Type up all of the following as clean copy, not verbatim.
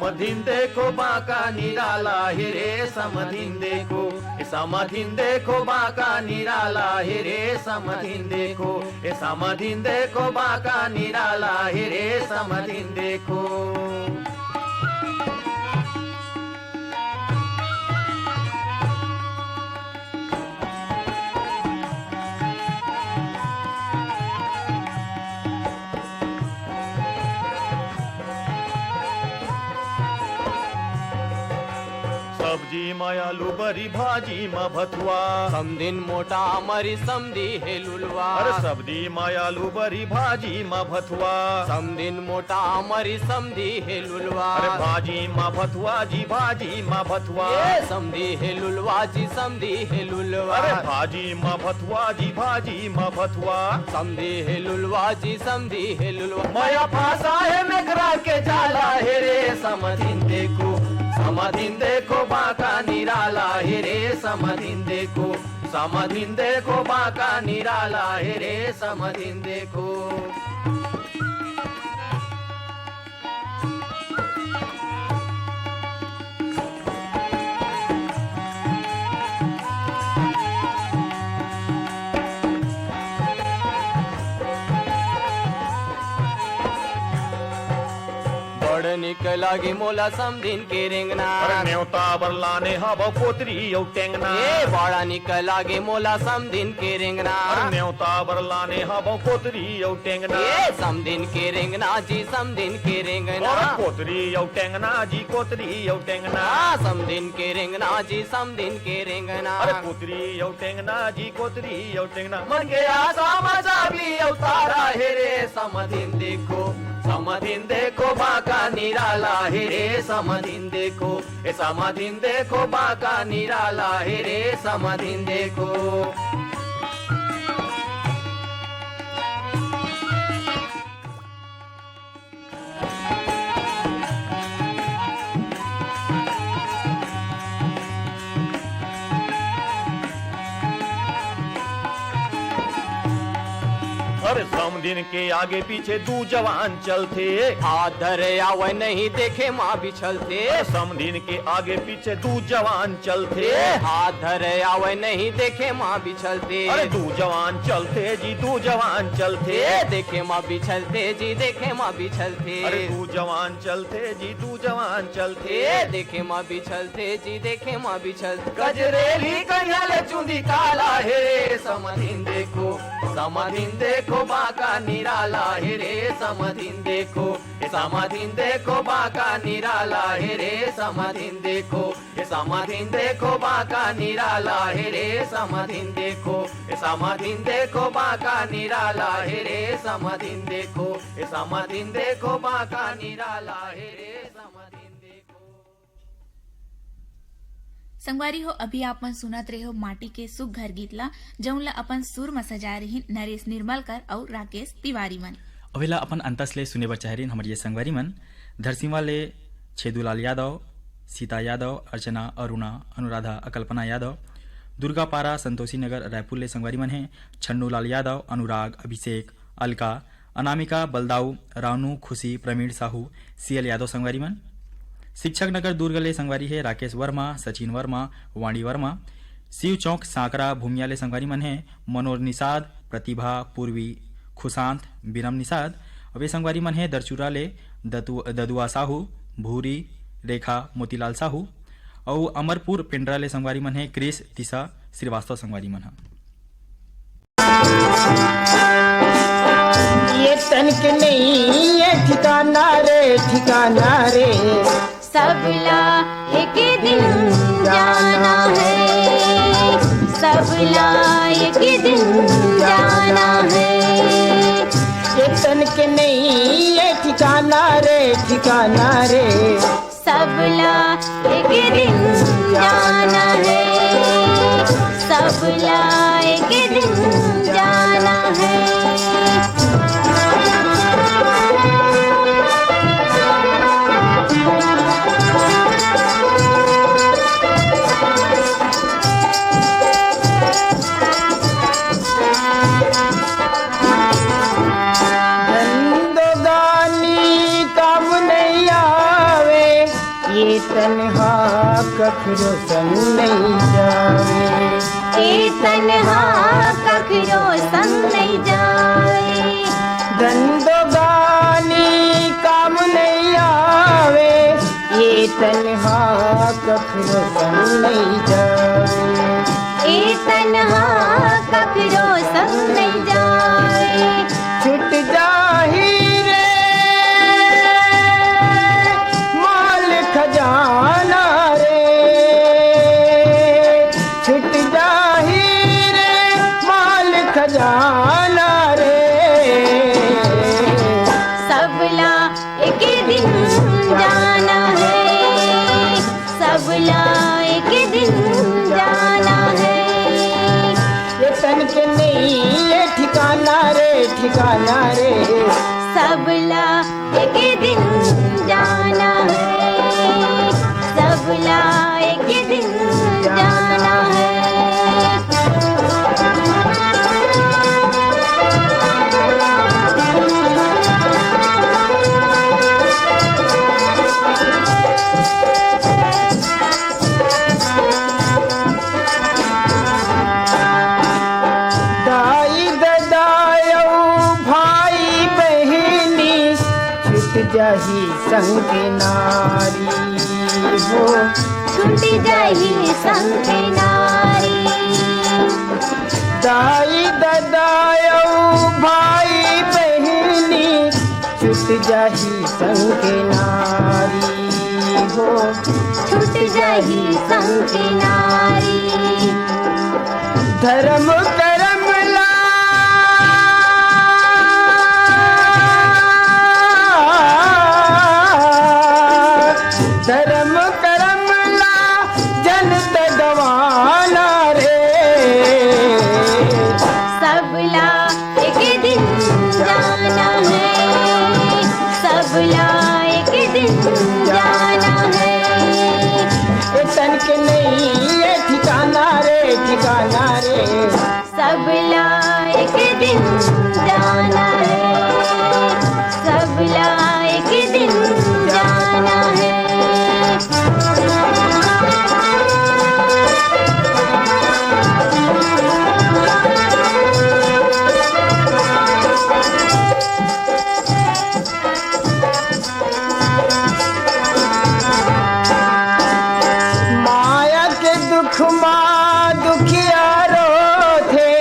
समधिन देखो बाका निराला हे रे समधिन देखो, समधिन देखो बाका निराला हे रे समधिन देखो, समधिन देखो बाका निराला हे रे समधिन देखो। सब्जी मायालू बरी भाजी मा भथुआ, समदिन मोटा मरी समधी हे लुलवा। अरे सब्जी मायालू बरी भाजी मा भथुआ, समदिन मोटा मरी समधी हे लुलवा। अरे भाजी मा भथुआ जी भाजी मा भथुआ, समधी हे लुलवा जी समधी हे लुलवा। अरे भाजी मा भथुआ जी भाजी मा भथुआ, समधी हे लुलवा जी समधी हे लुलवा। माया फासा है मेघरा के जाला हे रे समधिन देखो, समधिन देखो बाका निराला हे रे समधिन देखो, समधिन देखो बाका निराला हे रे समधिन देखो। बड़ निक लागी मोला समधिन के रेंगना। अरे न्योता बरलाने हब कोतरी औ टेंगना, ए बड़ा निक लागे मोला समधिन के रेंगना। अरे न्योता बरलाने हब कोतरी औ टेंगना, ए समधिन के रेंगना जी समधिन के रेंगना। और कोतरी औ टेंगना जी कोतरी औ टेंगना, समधिन के रेंगना जी समधिन के रेंगना। अरे कोतरी औ टेंगना जी कोतरी औ टेंगना। मन के आशा मजाबी अवतारा हे रे समधिन देखो, समधिन देखो बाका निराला हे रे समधिन देखो, समधिन देखो बाका निराला हे रे समधिन देखो। अरे समधिन के आगे पीछे दू जवान चलते, हाथ धरे आवे नहीं देखे माँ बिछलते। समधिन के आगे पीछे दू जवान चलते, हाथ धरे आवे नहीं देखे माँ बिछलते। अरे दू जवान चलते जी दू जवान चलते, देखे माँ बिछलते जी देखे माँ बिछलते। अरे दू जवान चलते जी दू जवान चलते, देखे माँ बिछलते जी देखे माँ बिछलते। गजरेली कन्हैया चुंदी काला हे रे समधिन देखो, समधिन देखो बाका निराला हे रे समधिन देखो, समधिन देखो बाका निराला हे रे समधिन देखो, समधिन देखो बाका निराला हे रे समधिन देखो, समधिन देखो बाका निराला हे रे समधिन देखो, समधिन देखो बाका निराला हे रे समधिन देखो। संगवारी हो अभी आपन सुनत रहे हो माटी के सुख घर गीतला, जौनला अपन सुर में सजा रही नरेश निर्मलकर और राकेश तिवारी मन। अवेला अपन अंतसले सुने बर चाह रही हमारे संगवारी मन धरसीवा ले छेदूलाल यादव, सीता यादव, अर्चना, अरुणा, अनुराधा, अकल्पना यादव, दुर्गा पारा, संतोषी नगर, रायपुर ले संगवारी मन है छन्नू लाल यादव, अनुराग, अभिषेक, अलका, अनामिका, बलदाऊ, रानू, खुशी, प्रवीण साहू, सीएल यादव संगवारी मन। शिक्षक नगर दुर्ग ले संगवारी है राकेश वर्मा, सचिन वर्मा, वाणी वर्मा। शिव चौक सांकरा भूमिया ले संगवारी मन है मनोज निषाद, प्रतिभा, पूर्वी, खुशांत, बिरम निषाद। अब ये संगवारी मन है दरचूरा ले ददुआ साहू, भूरी, रेखा, मोतीलाल साहू। और अमरपुर पिंडरा ले संगवारी मन है क्रिस, दिशा श्रीवास्तव संगवारी मन है। ये तन के नहीं ये ठिकाना रे सबला एक दिन जाना है, सबला एक दिन जाना है। ये तन के नहीं ये ठिकाना रे सबला एक दिन जाना है, सबला एक दिन जाना है। कखरो संग नहीं जावे। ए तन्हा कखरो संग नहीं जावे। धंधोगानी काम नहीं आवे, ये तन्हा कखरो संग नहीं जावे। ए तन्हा कखरो संग नहीं जावे। छुट जाही रे माल खजाना रे, छुट जाही रे माल खजाना रे। सबला एक दिन जाना है, सबला एक दिन जाना है। ये तन के नहीं ये ठिकाना रे, ठिकाना रे। सबला एक दिन जाना है, सबला एक दिन जाना है। दाई ददायो भाई बहिनी, छुट जाही संग नारी हो। छूट जाही संग नारी। दाई ददायो भाई बहिनी, छुट जाही संग नारी हो। छूट जाही संग नारी। धर्म करम ला धर्म करम ला जनत गवाना रे। सबला एक दिन जाना है, सबला एक दिन जाना है। ये तन के नहीं ये ठिकाना रे, ठिकाना रे। सबला एक दिन जाना है, सबला एक दिन जाना है। माया के दुख माँ दुखियारो थे,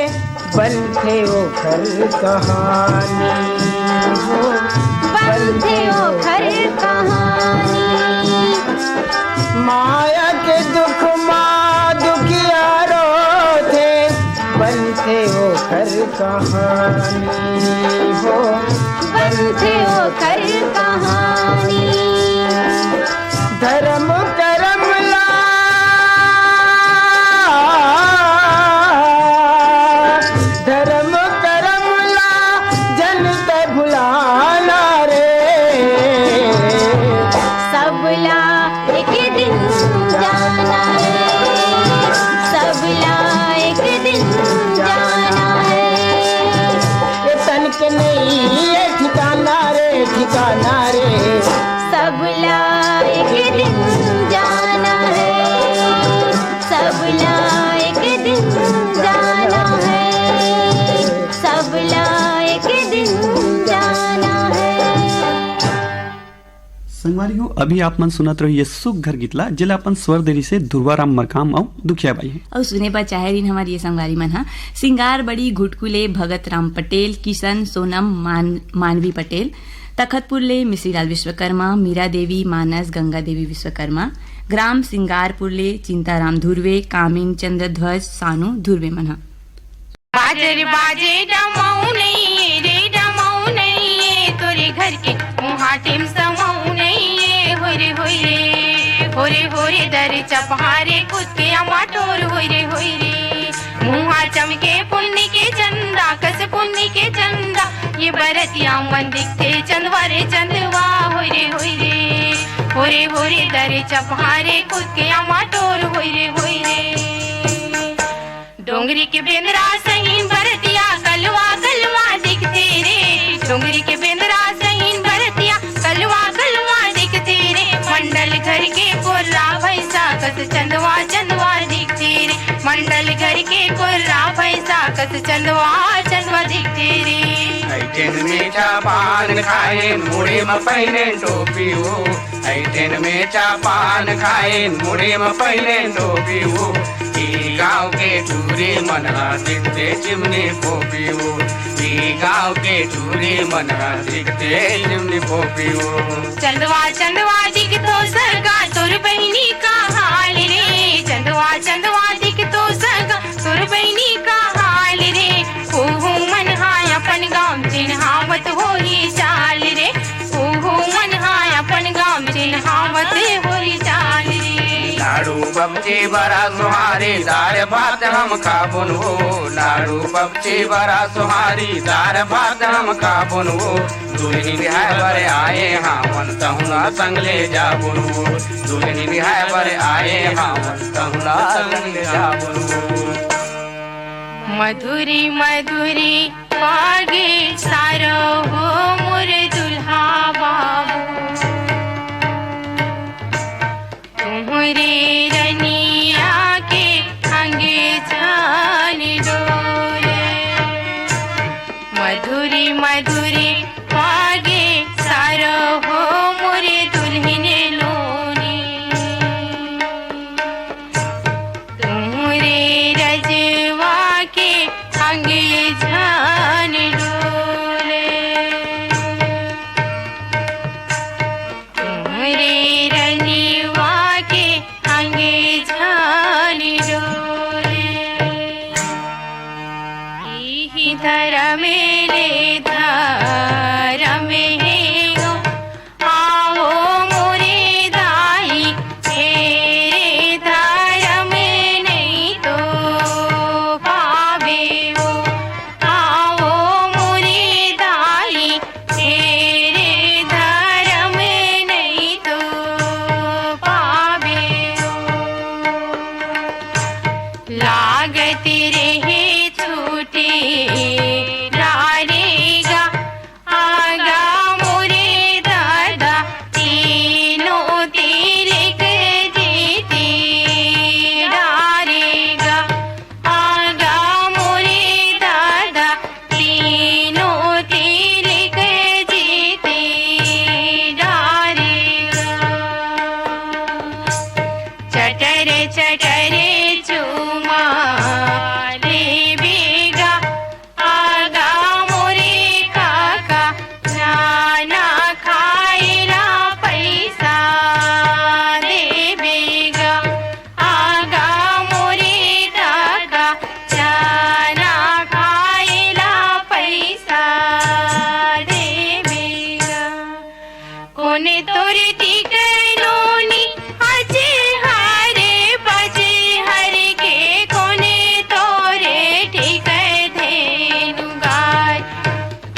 बन थे वो घर कहानी हो। बनते हो घर कहानी। माया के दुख माँ दुखियारो थे, बन थे वो घर कहानी हो। बनते हो घर कहानी। धर्म करम ला धर्म करम ला जनत भुलाना रे। सबला एक दिन जाना है, सबला एक दिन जाना है। ये तन के नहीं ये ठिकाना रे, ठिकाना रे। सबला एक दिन जाना है, सबला एक दिन जाना है, सबला एक दिन जाना है। संगवारी हो, अभी आप मन सुनत रहिए सुख घर गीतला, जिला अपन स्वर देरी से दुर्वाराम मरकाम और दुखिया बाई है। और सुने पर चाहे हमारी ये संगवारी मन हा सिंगार बड़ी घुटकुले भगत राम पटेल, किशन सोनम मानवी पटेल, तखतपुरले मिश्रीलाल विश्वकर्मा, मीरा देवी मानस, गंगा देवी विश्वकर्मा, ग्राम सिंगारपुरले चिंताराम धुर्वे, कामिन चंद्र ध्वज सानू धुर्वे मन हा। बाजर बाजे डमाऊ नहीं रे, डमाऊ नहीं तोरे घर के मुहाटिम समाऊ नहीं। होरे होरे होरे होरे दर चपहारे खुद के अमाटोर होरे होरे। मुहा चमके पुण्य के चंदा, कस पुण्य के चंदा, ये बरतिया मन दिखते चंदवारे चंदवा। होरे होरे होरे होरे दर चपहारे खुद के अमाटोर होरे होरे। डोंगरी के बेंदरा सहीन भरतिया, कलवा कलवा दिखते रे। डोंगरी के बेंदरा सहीन भरतिया, कलवा कलवा दिखते रे। मंडल घर के कोर्रा भैंसा कस चंद के कुर्रा पैसा कस चंदवा चंदवा दिखते रे ऐठन मीठा पान खाए मुड़े में पहने टोपी हो ऐठन मीठा पान खाए मुड़े में पहने टोपी हो गाँव के टूरे मनरा दिखते चिमनी पोपी हो गाँव के टूरे मनरा दिखते चिमनी पोपी हो चंदवा चंदवा दिख तो सरगा तोर बहनी का हाल रे चंदवा चंदवा दिख तो सरगा तोर बहनी का हाल रे हो मन हाय अपन गाँव चिन्हावत हो ही चाल रे हो मन हाय अपन गाँव चिन्हावत हो ही चाल रे लाडू बबचे बड़ा सुहारी दार भात हम खाबुन हो लाडू बबचे बड़ा सुहारी दार भात हम खाबुन हो दुल्हनी बिहार बरे आए हावन तहुना संग ले जाबुन हो दुल्हनी बिहार बरे आए हावन तहुना संग ले जाबुन हो मधुरी मधुरी पागे सारो हो मोर दुल्हा बाबू तुम्हारे रनिया के अंगे जान डोले मधुरी मधुरी पागे सारो हो मोरे दुल्हने लोनी तुम्हारे रजवा के अंगे जान डोले तुम्हारे रनिवा के अंगे जान डोले ही धर्म ले धर्म है गो आओ मोरे दाई तेरे धर्म नहीं तो पावे हो आओ मोरे दाई तेरे धर्म नहीं तो पावे हो लागत रहे छूटे डारेगा आगा मोरे दादा तीनों तेरे के देते डारेगा आगा मोरे दादा तीनों तेरे के देते डारेगा चटर चटर चुमा ले बेगा आगा मोरे काका नाना खाएला पैसा दे बेगा आगा मोरे काका नाना खाएला पैसा दे बेगा कोने तोरे टिकलोनी अजे हारे बजे हर के कोने तोरे ठीक धेनु गाय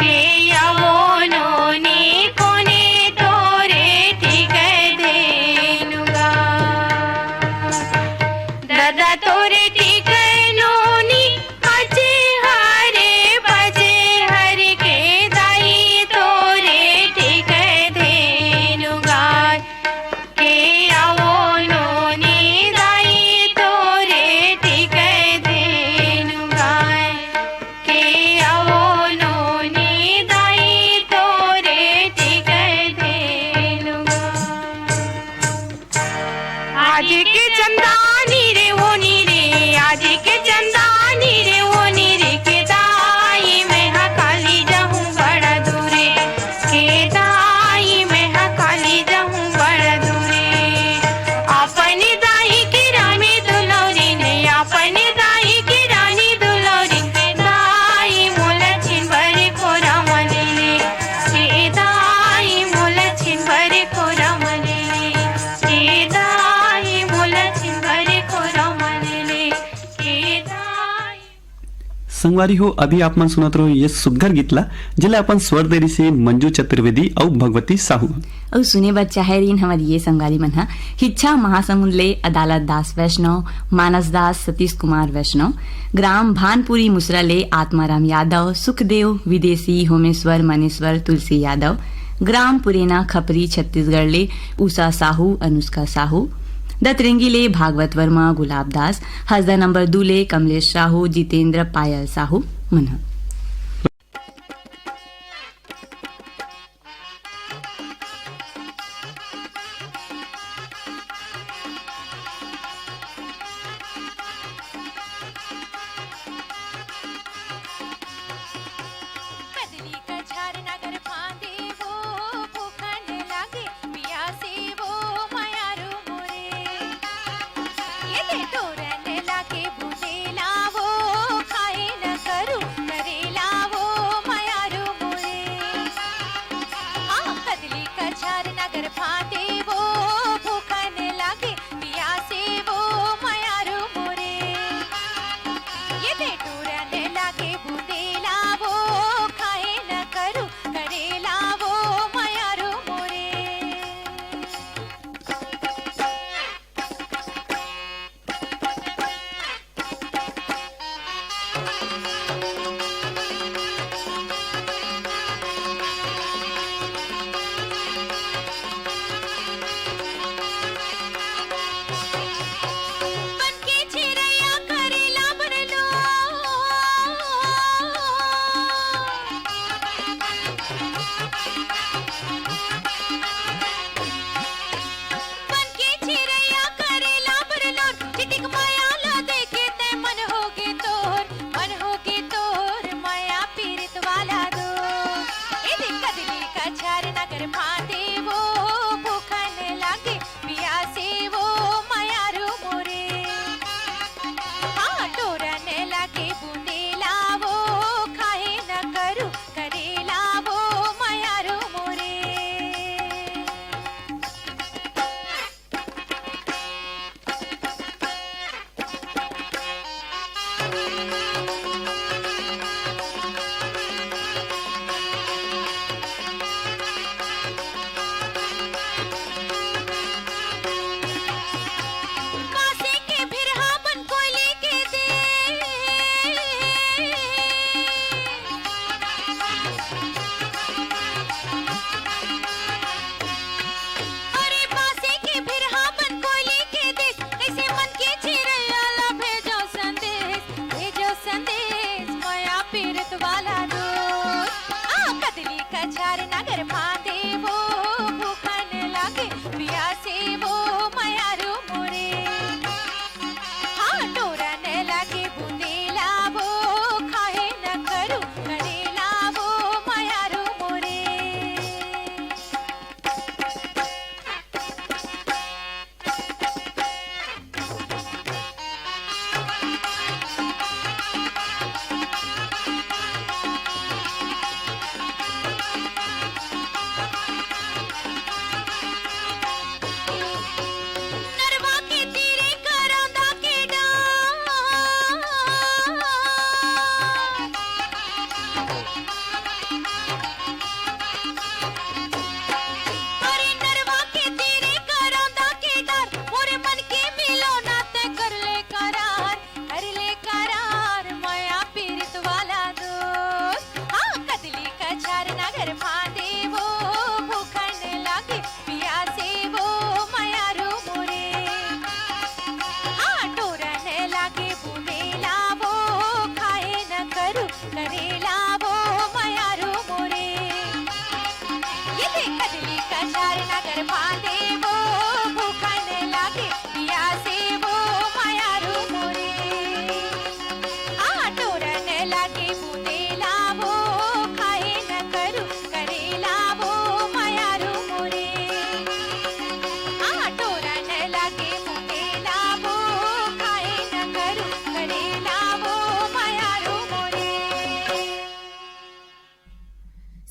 के यवनोनी कोने तोरे ठीक धेनु गाय दादा तोरे टिकलोनी अजे हारे बजे हर के दाई तोरे ठीक धेनु गाय के यवनोनी दाई तोरे ठीक धेनु गाय के यवनोनी दाई तोरे ठीक धेनु आज के चंदानी रे वो रे आज के चंदानी रे वो रे के दाई में हा काली जाऊं बड़ा दूरे के दाई में हा काली जाऊं बड़ा दूरे अपनी दाई की रानी दुलौरी ने अपनी दाई की रानी दुलौरी दाई मोला छिन भरे कोरा मनेले के दाई मोला छिन भरे कोरा मनेले के दाई मोला छिन भरे कोरा मनेले के दाई संगवारी हो अभी आप मन सुनत रहो ये सुघर गीतला जिला अपन स्वर देरी से मंजू चतुर्वेदी और भगवती साहू और सुने बर चाहेरीन हमारी ये संगारी मन हा हिच्छा महासमुंद ले अदालत दास वैष्णव मानस दास सतीश कुमार वैष्णव ग्राम भानपुरी मुसरा ले आत्माराम यादव सुखदेव विदेशी होमेश्वर मनेश्वर तुलसी यादव ग्राम पुरेना खपरी छत्तीसगढ़ ले उषा साहू अनुष्का साहू दतरेंगी ले भागवत वर्मा गुलाब दास हसदा नंबर 2 ले कमलेश साहू जितेंद्र पायल साहू मन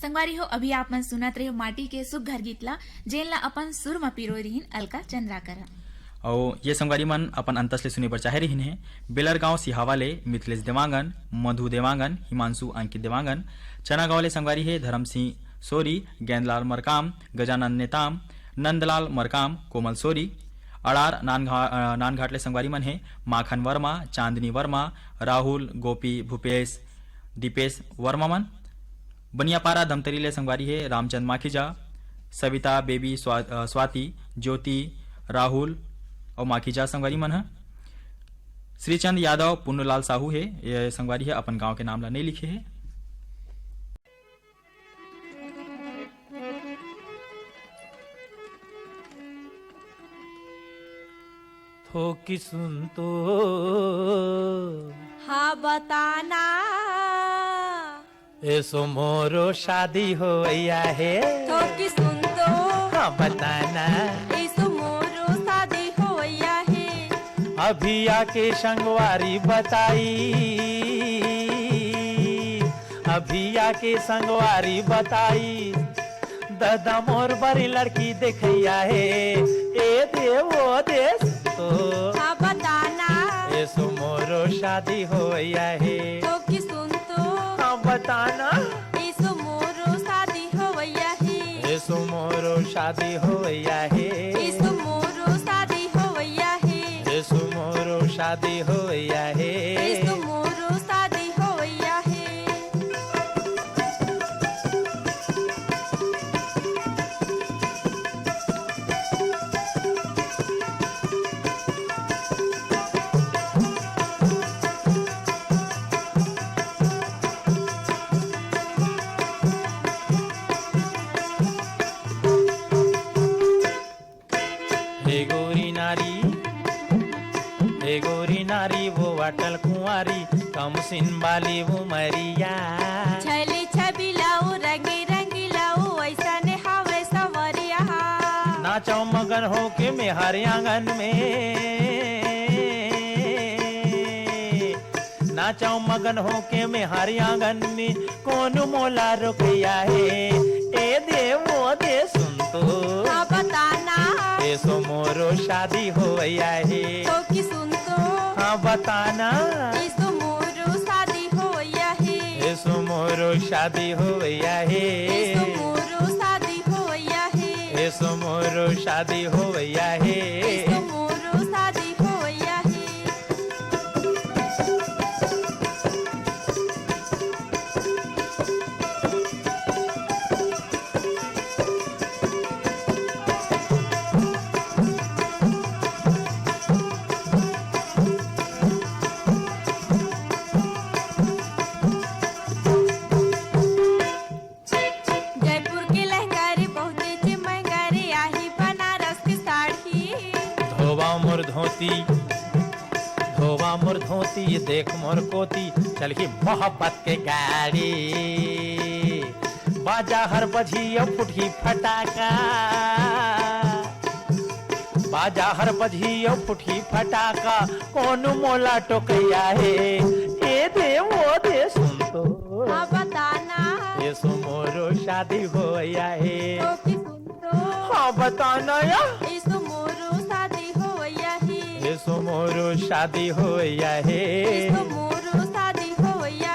संगवारी हो अभी आप मन सुनत रहे हो माटी के सुख घर गीतला जेनला अपन सुर में पिरो रहीन अलका चंद्राकर और ये संगवारी मन अपन अंतस ले सुने बर चाहे रहीन है बेलर गांव सिहावा ले मिथिलेश देवांगन मधु देवांगन हिमांशु अंकित देवांगन चना गांव ले संगवारी है धर्म सिंह सोरी गेंदलाल मरकाम गजानंद नेताम नंदलाल मरकाम कोमल सोरी अड़ार नानघाट ले संगवारी मन है माखन वर्मा चांदनी वर्मा राहुल गोपी भूपेश दीपेश वर्मा मन बनियापारा धमतरी ले संगवारी है रामचंद माखीजा सविता बेबी स्वाति ज्योति राहुल और माखीजा संगवारी मन है श्रीचंद यादव पुन्नलाल साहू है ये संगवारी है अपन गांव के नाम ला नहीं लिखे है। थोकी सुन तो हाँ बताना ऐसो मोरो शादी हो है थोकी सुन तो हाँ बताना ऐसो मोरो शादी हो है अभी आके संगवारी बताई अभी आके संगवारी बताई दादा मोर बड़ी लड़की देखैया है ए दे वो दे तो हाँ बताना ऐसो मोरो शादी हो है थोकी सुन तो हाँ बताना ऐसो मोरो शादी हो है ऐसो मोरो शादी हो है ऐसो मोरो शादी हो है ऐसो मोरो शादी हो है ऐसो मोरो शादी हो है नारी वो वाटल कुंवारी कम सिन बाली वो मरिया छली छबिलाऊ रंगी रंगीलाऊ ऐसा ने हावे सवरिया नाचो मगन हो के मेहर आंगन में नाचो मगन हो के मेहर आंगन में कौन मोला रुकया है ए दे वो दे सुन तो हाँ बताना ऐसो मोरो शादी हो है तो की सुन तो हाँ बताना ऐसो मोरो शादी हो है ऐसो मोरो शादी हो है ऐसो मोरो शादी हो है ऐसो मोरो शादी हो है ऐसो मोरो शादी हो है जयपुर के लहंगा रे बहुते चे महंगा रे आही बनारस की साड़ी धोवा मोर धोती देख मोर कोती चल की मोहब्बत के गाड़ी बाजा हर बजियो फुटी फटाका बाजा हर बजियो फुटी फटाका कौन मोला टोकैया है ए दे वो दे सुन तो हाँ बताना ऐसो मोरो शादी हो है तो की सुन तो हाँ बताना या ऐसो मोरो शादी हो है ऐसो मोरो शादी हो है ऐसो मोरो शादी हो है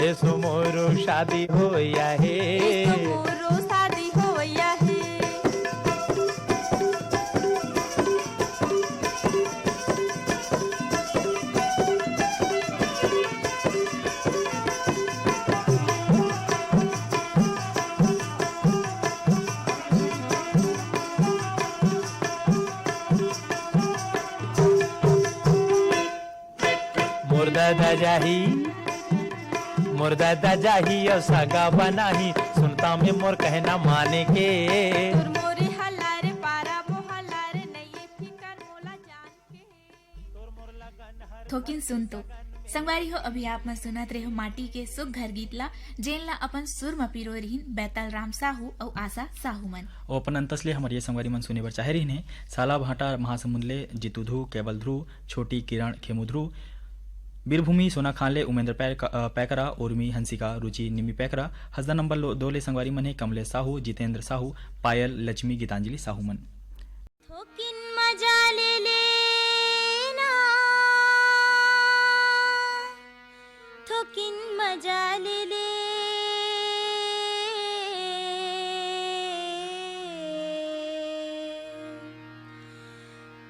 ऐसो मोरो शादी हो है ऐसो मोरो शादी हो है मुर्दा जाही और सगा बनाही सुनता में मोर कहना माने के तुर मोरे हल्लारे पारा मोहल्लारे नहीं फिकर मोला जान के थोकिन सुन तो संगवारी हो अभी आप में सुनत रहे हो माटी के सुख घर गीतला जेनला अपन सुर में पिरो रहीन बैतल राम साहू और आशा साहू मन और अपन अंतसले हमारे ये संगवारी मन सुने बर चाहे रही ने साला भाटा महासमुंदले जितु ध्रुव केवल ध्रुव छोटी किरण खेमु ध्रुव बीरभूमि सोना खानले उमेंद्र पैकरा उर्मी हंसिका रुचि निमी पैकरा हसदा नंबर 2 ले संगवारी मन है कमलेश साहू जितेंद्र साहू पायल लक्ष्मी गीतांजलि साहू मन थोकिन मजा ले लेना थोकिन मजा ले ले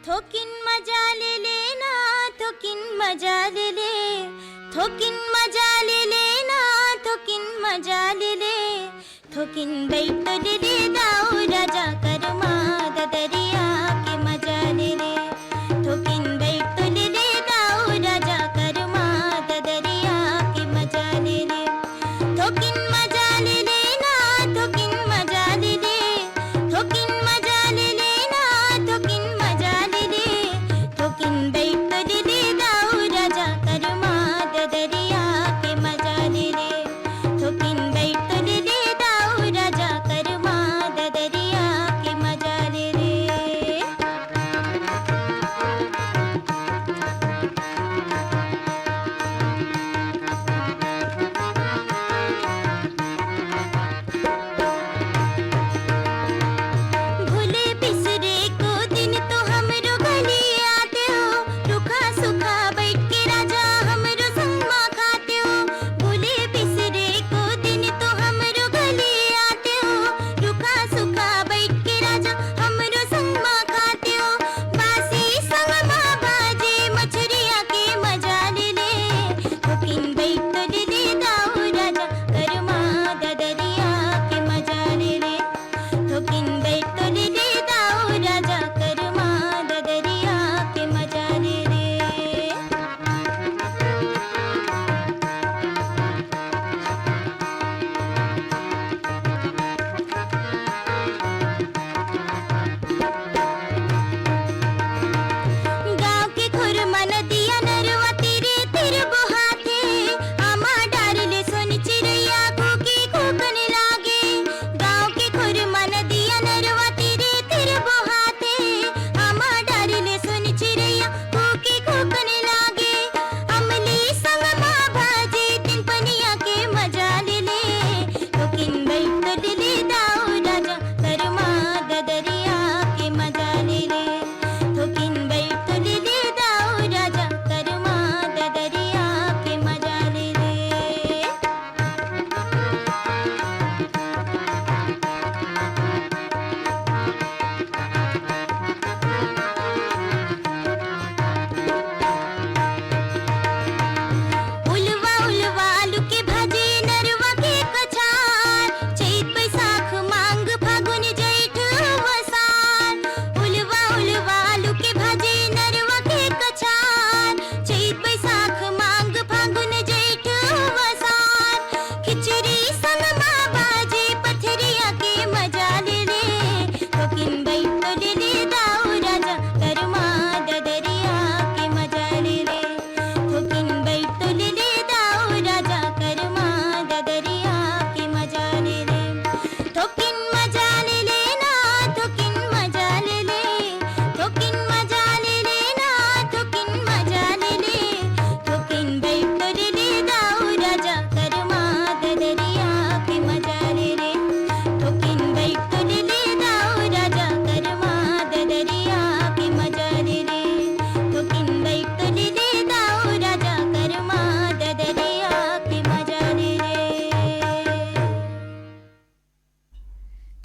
थोकिन मजा ले लेना थोकिन मजा ले ले थोकिन मजा ले लेना थोकिन मजा ले ले थोकिन बैठ ले ले दाऊ राजा करमा दरिया के मजा ले ले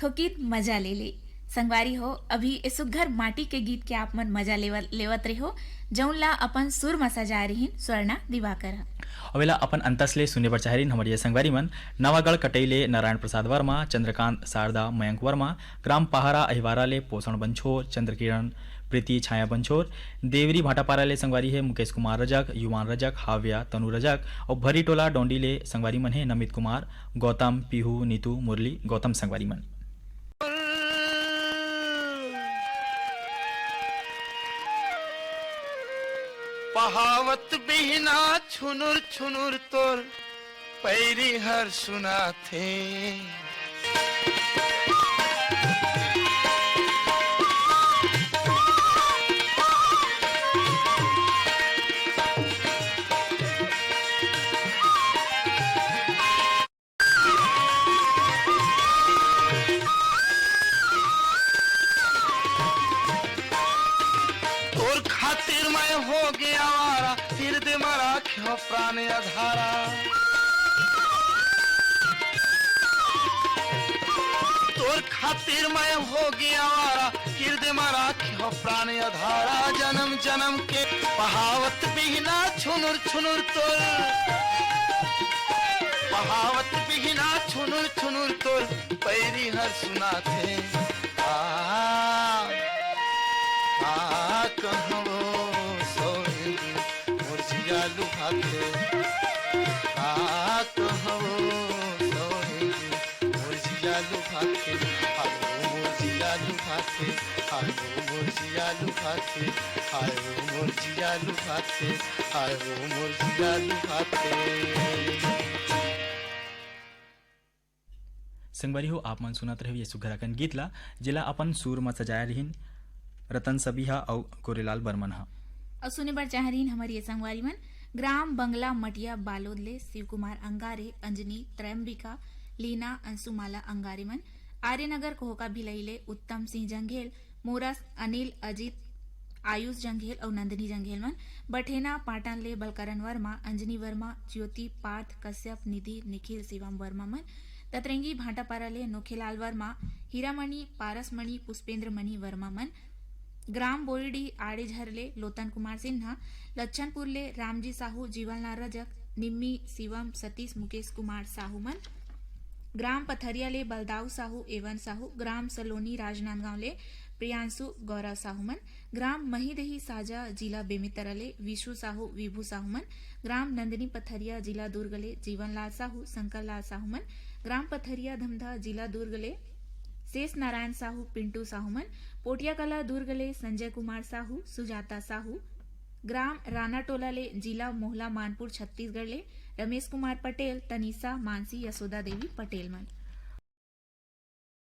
थोकिन मजा ले ले। संगवारी हो अभी ए सुघर माटी के गीत के आप मन मजा लेवत रहे हो जौन ला अपन सुर में सजा रही स्वर्णा दिवाकर। अवेला अपन अंतसले सुने बर चाहरीन हमर ये संगवारी मन नवागढ़ कटैले नारायण प्रसाद वर्मा, चंद्रकांत शारदा मयंक वर्मा, ग्राम पहारा अहिवारा ले पोषण बंछोर, चंद्रकिरण प्रीति छाया बंछोर, देवरी भाटापारा ले संगवारी है मुकेश कुमार रजक, युमान रजक, हाव्या तनु रजक और भरी टोला डोंडी ले संगवारी मन है नमित कुमार, गौतम, पीहू, नीतू, मुरली, गौतम संगवारी मन। पहावत बिहना छुनुर छुनुर तोर पैरी हर सुना थे। तोर खातिर मैं हो गया आवारा, हृदय में राख्यो प्राण अधारा। तोर खातिर मैं हो गया आवारा, हृदय में राख्यो प्राण अधारा। जन्म जन्म के बहावत बिहना छुनुर छुनुर तोर, बहावत बिहना छुनुर छुनुर तोर पैरी हर सुना थे। कहवो सोहेंदी मुर्जिया लुभाते, कहवो सोहेंदी मुर्जिया लुभाते, आयो मुर्जिया लुभाते, आयो मुर्जिया लुभाते, आयो मुर्जिया लुभाते, आयो मुर्जिया लुभाते। संगवारी हो आप मन सुनत रहे ये सुघराकन गीत ला जिला अपन सुर में सजाया रहीन रतन सबिहा और गोरेलाल बर्मन हा। और सुने बर चाह रही हमारी ये संगवारी मन ग्राम बंगला मटिया बालोद ले शिव कुमार अंगारे, अंजनी, त्रयंबिका, लीना, अंशुमाला अंगारे मन, आर्यनगर कोहका भिलई ले उत्तम सिंह जंघेल, मोरस, अनिल, अजित, आयुष जंघेल और नंदिनी जंघेल मन, बठेना पाटन ले बलकरण वर्मा, अंजनी वर्मा, ज्योति, पार्थ, कश्यप, निधि, निखिल, शिवम वर्मा मन, ततरेंगी भाटापारा ले नोखेलाल वर्मा, हीरामणि, पारसमणि, पुष्पेंद्र मणि वर्मा मन, ग्राम बोरीडी आड़ेझर ले लोतन कुमार सिन्हा, लच्छनपुर ले रामजी साहू, जीवनलाल रजक, निम्मी, शिवम, सतीश, मुकेश कुमार साहू मन, ग्राम पथरिया ले बलदाऊ साहू, एवन साहू, ग्राम सलोनी राजनांदगांव ले प्रियांशु, गौरव साहू मन, ग्राम महीदही साजा जिला बेमितरा ले विशु साहू, विभू साहू मन, ग्राम नंदिनी पथरिया जिला दुर्ग ले जीवनलाल साहू, शंकरलाल साहू मन, ग्राम पथरिया धमधा जिला दुर्ग ले शेष नारायण साहू, पिंटू साहू मन, पोटिया कला दुर्ग ले संजय कुमार साहू, सुजाता साहू, ग्राम राना टोला ले जिला मोहला मानपुर छत्तीसगढ़ ले रमेश कुमार पटेल, तनीसा, मानसी, यशोदा देवी पटेल मन।